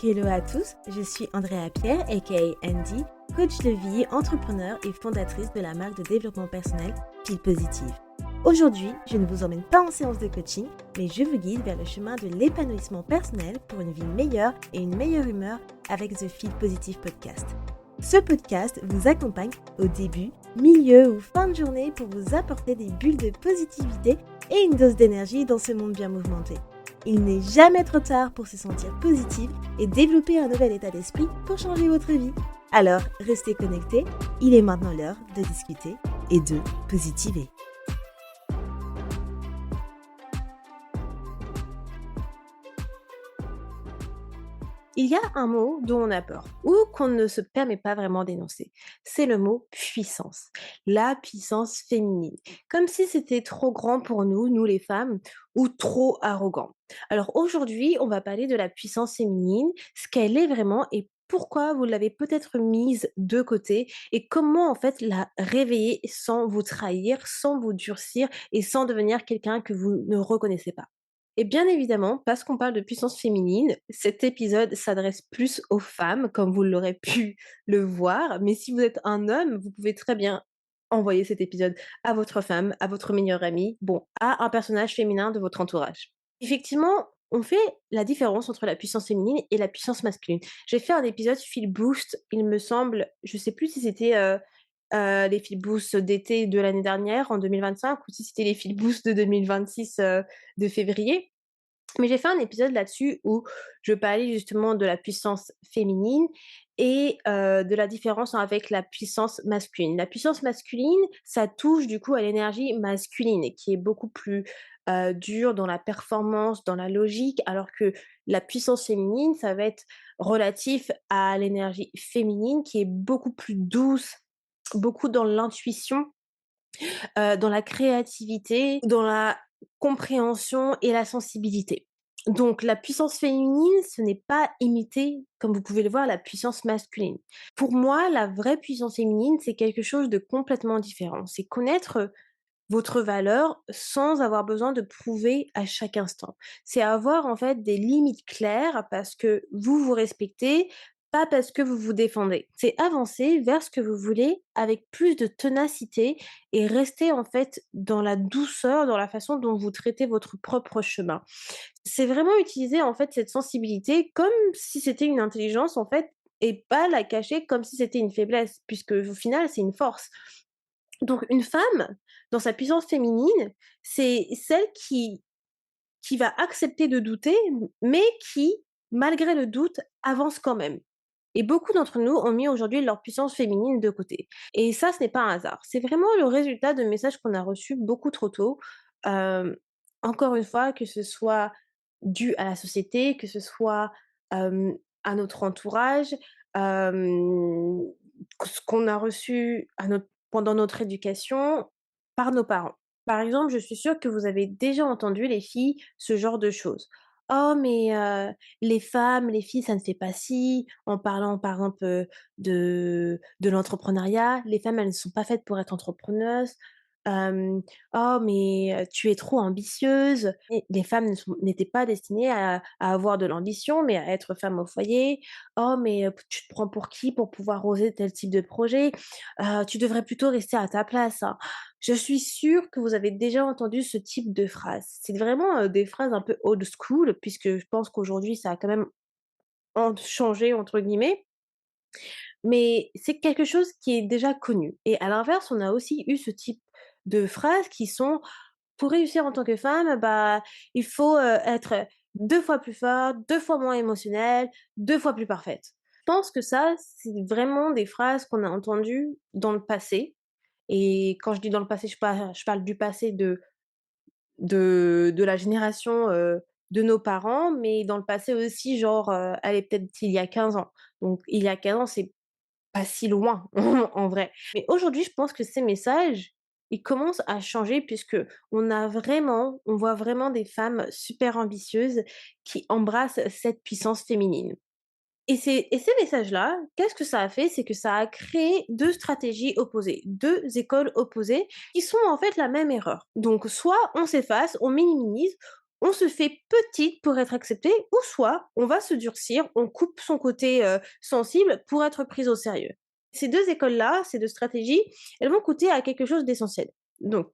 Hello à tous, je suis Andrea Pierre, aka Andy, coach de vie, entrepreneur et fondatrice de la marque de développement personnel Feel Positive. Aujourd'hui, je ne vous emmène pas en séance de coaching, mais je vous guide vers le chemin de l'épanouissement personnel pour une vie meilleure et une meilleure humeur avec The Feel Positive Podcast. Ce podcast vous accompagne au début, milieu ou fin de journée pour vous apporter des bulles de positivité et une dose d'énergie dans ce monde bien mouvementé. Il n'est jamais trop tard pour se sentir positive et développer un nouvel état d'esprit pour changer votre vie. Alors, restez connectés, il est maintenant l'heure de discuter et de positiver. Il y a un mot dont on a peur ou qu'on ne se permet pas vraiment d'énoncer. C'est le mot puissance. La puissance féminine. Comme si c'était trop grand pour nous les femmes, ou trop arrogant. Alors aujourd'hui, on va parler de la puissance féminine, ce qu'elle est vraiment et pourquoi vous l'avez peut-être mise de côté et comment en fait la réveiller sans vous trahir, sans vous durcir et sans devenir quelqu'un que vous ne reconnaissez pas. Et bien évidemment, parce qu'on parle de puissance féminine, cet épisode s'adresse plus aux femmes, comme vous l'aurez pu le voir. Mais si vous êtes un homme, vous pouvez très bien envoyer cet épisode à votre femme, à votre meilleure amie, bon, à un personnage féminin de votre entourage. Effectivement, on fait la différence entre la puissance féminine et la puissance masculine. J'ai fait un épisode Feel Boost, il me semble, je sais plus si c'était les Feel Boost d'été de l'année dernière, en 2025, ou si c'était les Feel Boost de 2026 de février. Mais j'ai fait un épisode là-dessus où je parlais justement de la puissance féminine et de la différence avec la puissance masculine. La puissance masculine, ça touche du coup à l'énergie masculine qui est beaucoup plus dure dans la performance, dans la logique, alors que la puissance féminine, ça va être relatif à l'énergie féminine qui est beaucoup plus douce, beaucoup dans l'intuition, dans la créativité, dans la compréhension et la sensibilité. Donc la puissance féminine, ce n'est pas imiter, comme vous pouvez le voir, la puissance masculine. Pour moi, la vraie puissance féminine, c'est quelque chose de complètement différent. C'est connaître votre valeur sans avoir besoin de prouver à chaque instant. C'est avoir en fait des limites claires parce que vous vous respectez, pas parce que vous vous défendez. C'est avancer vers ce que vous voulez avec plus de ténacité et rester en fait dans la douceur, dans la façon dont vous traitez votre propre chemin. C'est vraiment utiliser en fait cette sensibilité comme si c'était une intelligence en fait et pas la cacher comme si c'était une faiblesse puisque au final c'est une force. Donc une femme, dans sa puissance féminine, c'est celle qui va accepter de douter, mais qui, malgré le doute, avance quand même. Et beaucoup d'entre nous ont mis aujourd'hui leur puissance féminine de côté. Et ça, ce n'est pas un hasard. C'est vraiment le résultat de messages qu'on a reçus beaucoup trop tôt. Hem, Encore une fois, que ce soit dû à la société, que ce soit, à notre entourage, hem, ce qu'on a reçu pendant notre éducation par nos parents. Par exemple, je suis sûre que vous avez déjà entendu, les filles, ce genre de choses. «Oh mais les femmes, les filles, ça ne fait pas ci», en parlant par exemple, de l'entrepreneuriat. «Les femmes, elles ne sont pas faites pour être entrepreneuses». «Oh mais tu es trop ambitieuse». Et les femmes n'étaient pas destinées à avoir de l'ambition, mais à être femmes au foyer. «Oh mais tu te prends pour qui pour pouvoir oser tel type de projet? Tu devrais plutôt rester à ta place, hein». Je suis sûre que vous avez déjà entendu ce type de phrase. C'est vraiment, des phrases un peu old school puisque je pense qu'aujourd'hui ça a quand même «changé» entre guillemets, mais c'est quelque chose qui est déjà connu et à l'inverse, on a aussi eu ce type de phrases qui sont: «Pour réussir en tant que femme, bah, il faut, être 2 fois plus forte, 2 fois moins émotionnelle, 2 fois plus parfaite». Je pense que ça, c'est vraiment des phrases qu'on a entendues dans le passé et quand je dis dans le passé, je parle du passé de la génération, de nos parents, mais dans le passé aussi, genre, allez, peut-être il y a 15 ans. Donc il y a 15 ans, c'est pas si loin en vrai. Mais aujourd'hui, je pense que ces messages, ils commencent à changer puisque on voit vraiment des femmes super ambitieuses qui embrassent cette puissance féminine. Et ces messages-là, qu'est-ce que ça a fait? C'est que ça a créé 2 stratégies opposées, 2 écoles opposées qui sont en fait la même erreur. Donc soit on s'efface, on minimise on se fait petite pour être accepté ou soit on va se durcir, on coupe son côté, sensible pour être prise au sérieux. Ces 2 écoles-là, ces 2 stratégies, elles vont coûter à quelque chose d'essentiel. Donc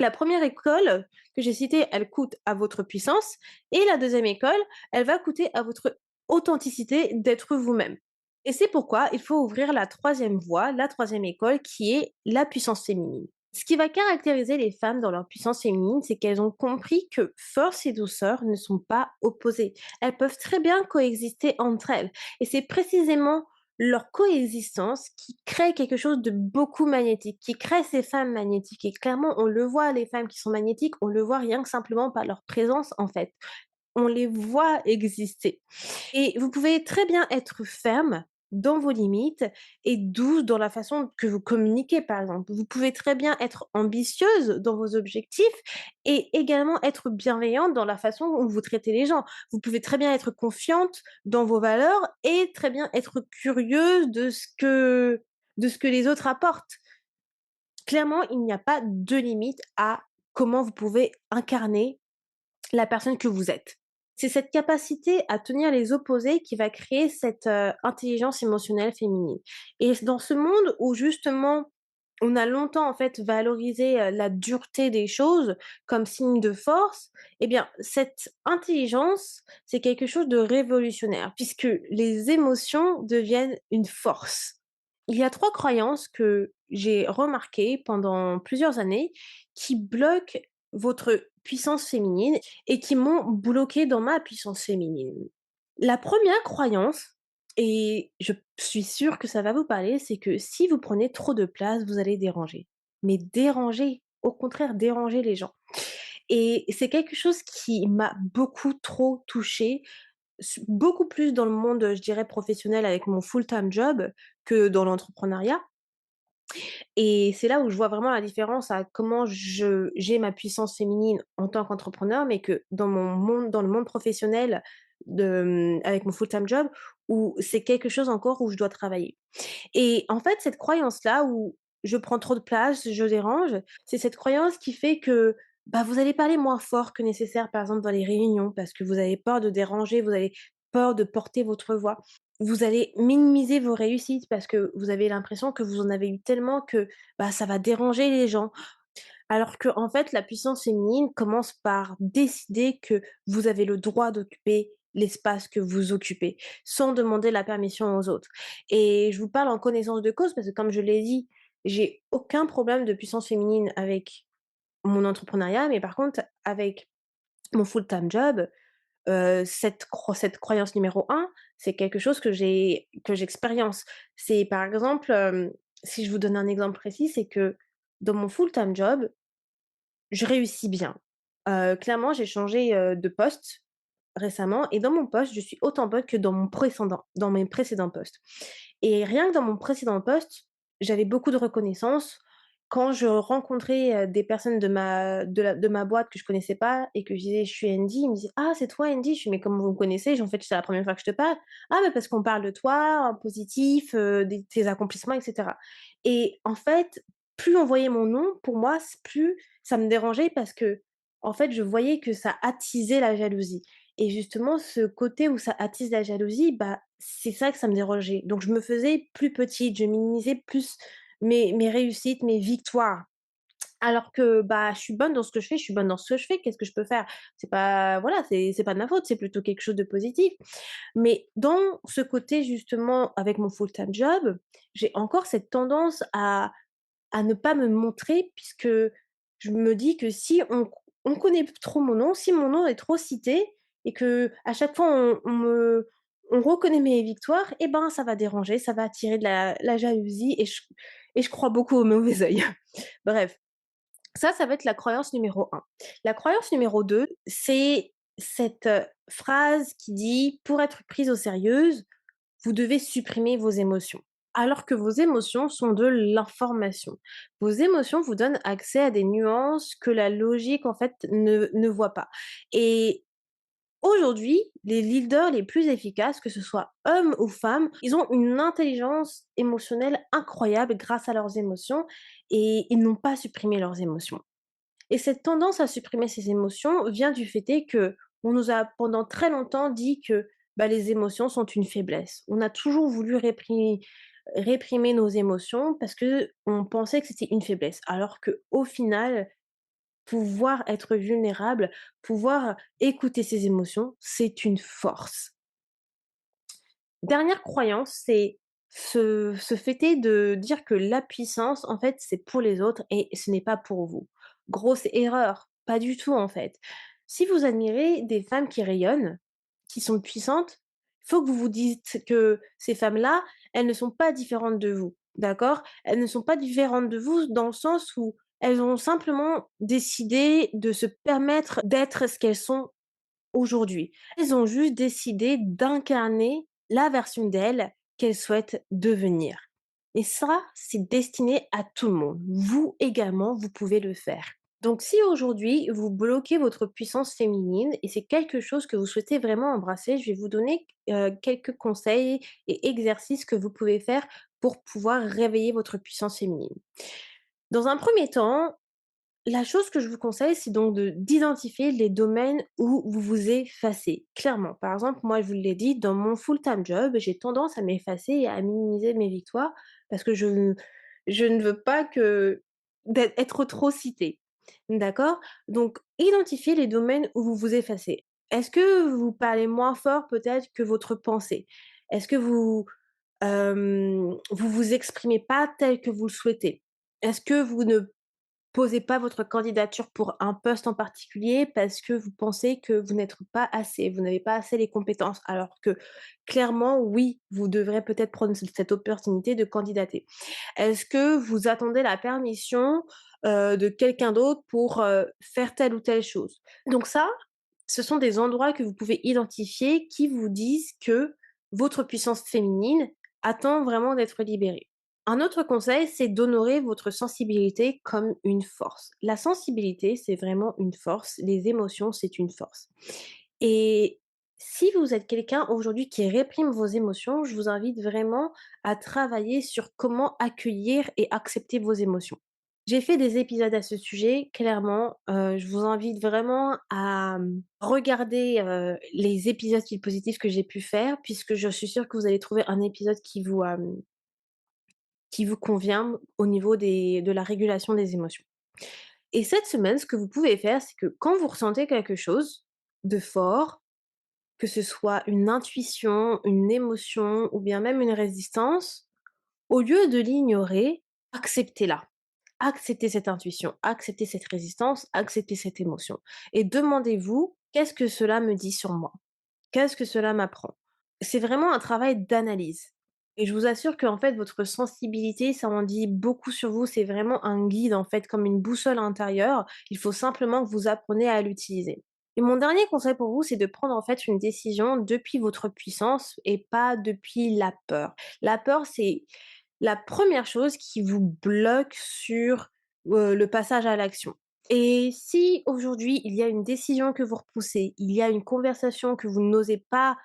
la première école que j'ai citée, elle coûte à votre puissance et la deuxième école, elle va coûter à votre authenticité d'être vous-même. Et c'est pourquoi il faut ouvrir la troisième voie, la troisième école qui est la puissance féminine. Ce qui va caractériser les femmes dans leur puissance féminine, c'est qu'elles ont compris que force et douceur ne sont pas opposées. Elles peuvent très bien coexister entre elles. Et c'est précisément leur coexistence qui crée quelque chose de beaucoup magnétique, qui crée ces femmes magnétiques. Et clairement, on le voit, les femmes qui sont magnétiques, on le voit rien que simplement par leur présence, en fait. On les voit exister. Et vous pouvez très bien être ferme dans vos limites et douce dans la façon que vous communiquez, par exemple. Vous pouvez très bien être ambitieuse dans vos objectifs et également être bienveillante dans la façon dont vous traitez les gens. Vous pouvez très bien être confiante dans vos valeurs et très bien être curieuse de ce que les autres apportent. Clairement, il n'y a pas de limite à comment vous pouvez incarner la personne que vous êtes. C'est cette capacité à tenir les opposés qui va créer cette, intelligence émotionnelle féminine et dans ce monde où justement, on a longtemps en fait valorisé, la dureté des choses comme signe de force, eh bien cette intelligence, c'est quelque chose de révolutionnaire puisque les émotions deviennent une force. Il y a 3 croyances que j'ai remarquées pendant plusieurs années qui bloquent votre puissance féminine et qui m'ont bloquée dans ma puissance féminine. La première croyance, et je suis sûre que ça va vous parler, c'est que si vous prenez trop de place, vous allez déranger. Mais déranger, au contraire, déranger les gens. Et c'est quelque chose qui m'a beaucoup trop touchée, beaucoup plus dans le monde, je dirais, professionnel avec mon full-time job que dans l'entrepreneuriat. Et c'est là où je vois vraiment la différence à comment j'ai ma puissance féminine en tant qu'entrepreneur, mais que dans le monde professionnel avec mon full-time job, où c'est quelque chose encore où je dois travailler. Et en fait, cette croyance-là où je prends trop de place, je dérange, c'est cette croyance qui fait que, bah, vous allez parler moins fort que nécessaire, par exemple, dans les réunions, parce que vous avez peur de déranger, vous avez peur de porter votre voix. Vous allez minimiser vos réussites parce que vous avez l'impression que vous en avez eu tellement que, bah, ça va déranger les gens. Alors que en fait, la puissance féminine commence par décider que vous avez le droit d'occuper l'espace que vous occupez, sans demander la permission aux autres. Et je vous parle en connaissance de cause parce que comme je l'ai dit, j'ai aucun problème de puissance féminine avec mon entrepreneuriat, mais par contre avec mon full-time job, cette croyance numéro un, c'est quelque chose que j'expérience. C'est par exemple, si je vous donne un exemple précis, c'est que dans mon full-time job, je réussis bien. Clairement, j'ai changé, de poste récemment et dans mon poste, je suis autant bonne que dans mes précédents postes et rien que dans mon précédent poste, j'avais beaucoup de reconnaissance quand je rencontrais, des personnes de ma boîte que je connaissais pas et que je disais: «Je suis Andy», ils me disaient: «Ah, c'est toi Andy?» Je fais: «Mais comment vous me connaissez?» «En fait, c'est la première fois que je te parle». «Ah, bah, parce qu'on parle de toi en positif, des tes accomplissements et cetera» et en fait, plus on voyait mon nom, pour moi, plus ça me dérangeait parce que en fait, je voyais que ça attisait la jalousie et justement ce côté où ça attise la jalousie, bah, c'est ça que ça me dérangeait. Donc je me faisais plus petite, je minimisais plus mes réussites, mes victoires. Alors que, bah, je suis bonne dans ce que je fais, je suis bonne dans ce que je fais, qu'est-ce que je peux faire? C'est pas voilà, c'est pas de ma faute, c'est plutôt quelque chose de positif. Mais dans ce côté justement avec mon full-time job, j'ai encore cette tendance à ne pas me montrer puisque je me dis que si on connaît trop mon nom, si mon nom est trop cité et qu'à chaque fois on reconnaît mes victoires et ben, ça va déranger, ça va attirer de la jalousie et je crois beaucoup au mauvais œil. Bref, ça va être la croyance numéro un. La croyance numéro 2, c'est cette, phrase qui dit: «Pour être prise au sérieux, vous devez supprimer vos émotions». Alors que vos émotions sont de l'information. Vos émotions vous donnent accès à des nuances que la logique, en fait, ne voit pas. Et aujourd'hui, les leaders les plus efficaces, que ce soit hommes ou femmes, ils ont une intelligence émotionnelle incroyable grâce à leurs émotions et ils n'ont pas supprimé leurs émotions. Et cette tendance à supprimer ses émotions vient du fait est que on nous a pendant très longtemps dit que, bah, les émotions sont une faiblesse. On a toujours voulu réprimer nos émotions parce que on pensait que c'était une faiblesse. Alors qu'au final, pouvoir être vulnérable, pouvoir écouter ses émotions, c'est une force. Dernière croyance, c'est ce fait est de dire que la puissance, en fait, c'est pour les autres et ce n'est pas pour vous. Grosse erreur, pas du tout, en fait. Si vous admirez des femmes qui rayonnent, qui sont puissantes, il faut que vous vous dites que ces femmes-là, elles ne sont pas différentes de vous, d'accord? Elles ne sont pas différentes de vous dans le sens où elles ont simplement décidé de se permettre d'être ce qu'elles sont aujourd'hui. Elles ont juste décidé d'incarner la version d'elles qu'elles souhaitent devenir. Et ça, c'est destiné à tout le monde. Vous également, vous pouvez le faire. Donc si aujourd'hui, vous bloquez votre puissance féminine et c'est quelque chose que vous souhaitez vraiment embrasser, je vais vous donner, quelques conseils et exercices que vous pouvez faire pour pouvoir réveiller votre puissance féminine. Dans un premier temps, la chose que je vous conseille, c'est donc d'identifier les domaines où vous vous effacez, clairement. Par exemple, moi, je vous l'ai dit, dans mon full-time job, j'ai tendance à m'effacer et à minimiser mes victoires parce que je ne veux pas être trop citée. D'accord? Donc, identifiez les domaines où vous vous effacez. Est-ce que vous parlez moins fort peut-être que votre pensée? Est-ce que vous vous exprimez pas tel que vous le souhaitez? Est-ce que vous ne posez pas votre candidature pour un poste en particulier parce que vous pensez que vous n'êtes pas assez, vous n'avez pas assez les compétences, alors que clairement, oui, vous devrez peut-être prendre cette opportunité de candidater. Est-ce que vous attendez la permission, de quelqu'un d'autre pour, faire telle ou telle chose? Donc ça, ce sont des endroits que vous pouvez identifier qui vous disent que votre puissance féminine attend vraiment d'être libérée. Un autre conseil, c'est d'honorer votre sensibilité comme une force. La sensibilité, c'est vraiment une force. Les émotions, c'est une force. Et si vous êtes quelqu'un aujourd'hui qui réprime vos émotions, je vous invite vraiment à travailler sur comment accueillir et accepter vos émotions. J'ai fait des épisodes à ce sujet, clairement, je vous invite vraiment à, regarder, les épisodes Fil Positif que j'ai pu faire puisque je suis sûre que vous allez trouver un épisode qui vous convient au niveau de la régulation des émotions. Et cette semaine, ce que vous pouvez faire, c'est que quand vous ressentez quelque chose de fort, que ce soit une intuition, une émotion ou bien même une résistance, au lieu de l'ignorer, acceptez-la. Acceptez cette intuition, acceptez cette résistance, acceptez cette émotion. Et demandez-vous, qu'est-ce que cela me dit sur moi? Qu'est-ce que cela m'apprend? C'est vraiment un travail d'analyse. Et je vous assure qu'en fait, votre sensibilité, ça en dit beaucoup sur vous. C'est vraiment un guide, en fait, comme une boussole intérieure. Il faut simplement que vous appreniez à l'utiliser. Et mon dernier conseil pour vous, c'est de prendre en fait une décision depuis votre puissance et pas depuis la peur. La peur, c'est la première chose qui vous bloque sur, le passage à l'action. Et si aujourd'hui, il y a une décision que vous repoussez, il y a une conversation que vous n'osez pas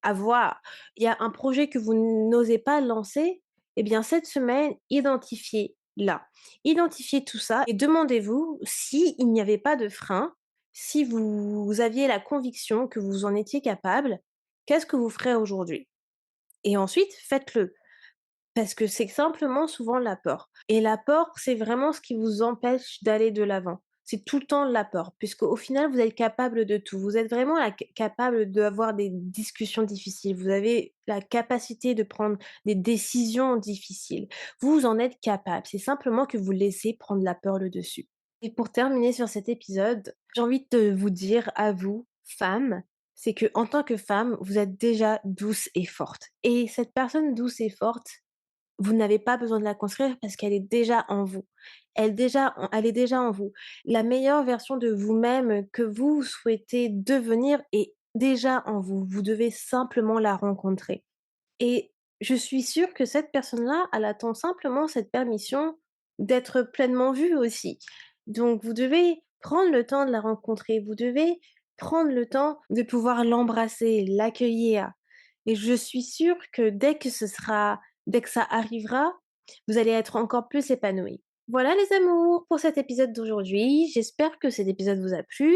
avoir, il y a un projet que vous n'osez pas lancer, eh bien cette semaine, identifiez-la. Identifiez tout ça et demandez-vous s'il n'y avait pas de frein, si vous aviez la conviction que vous en étiez capable, qu'est-ce que vous ferez aujourd'hui? Et ensuite, faites-le. Parce que c'est simplement souvent la peur et la peur, c'est vraiment ce qui vous empêche d'aller de l'avant. C'est tout le temps la peur, puisqu'au final, vous êtes capable de tout. Vous êtes vraiment capable d'avoir des discussions difficiles. Vous avez la capacité de prendre des décisions difficiles. Vous en êtes capable. C'est simplement que vous laissez prendre la peur le dessus. Et pour terminer sur cet épisode, j'ai envie de vous dire à vous, femmes, c'est que en tant que femme, vous êtes déjà douce et forte. Et cette personne douce et forte, vous n'avez pas besoin de la construire parce qu'elle est déjà en vous. Elle est déjà en vous. La meilleure version de vous-même que vous souhaitez devenir est déjà en vous. Vous devez simplement la rencontrer. Et je suis sûre que cette personne-là, elle attend simplement cette permission d'être pleinement vue aussi. Donc vous devez prendre le temps de la rencontrer, vous devez prendre le temps de pouvoir l'embrasser, l'accueillir. Et je suis sûre que dès que ça arrivera, vous allez être encore plus épanouie. Voilà les amours pour cet épisode d'aujourd'hui. J'espère que cet épisode vous a plu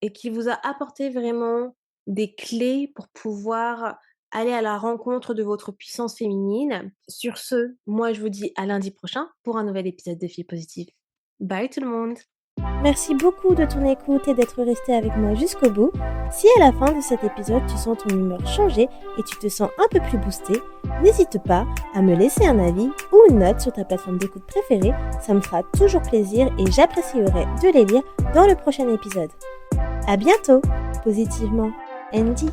et qu'il vous a apporté vraiment des clés pour pouvoir aller à la rencontre de votre puissance féminine. Sur ce, moi je vous dis à lundi prochain pour un nouvel épisode de Filles Positives. Bye tout le monde! Merci beaucoup de ton écoute et d'être resté avec moi jusqu'au bout. Si à la fin de cet épisode tu sens ton humeur changer et tu te sens un peu plus boosté, n'hésite pas à me laisser un avis ou une note sur ta plateforme d'écoute préférée, ça me fera toujours plaisir et j'apprécierai de les lire dans le prochain épisode. À bientôt, positivement, Andy.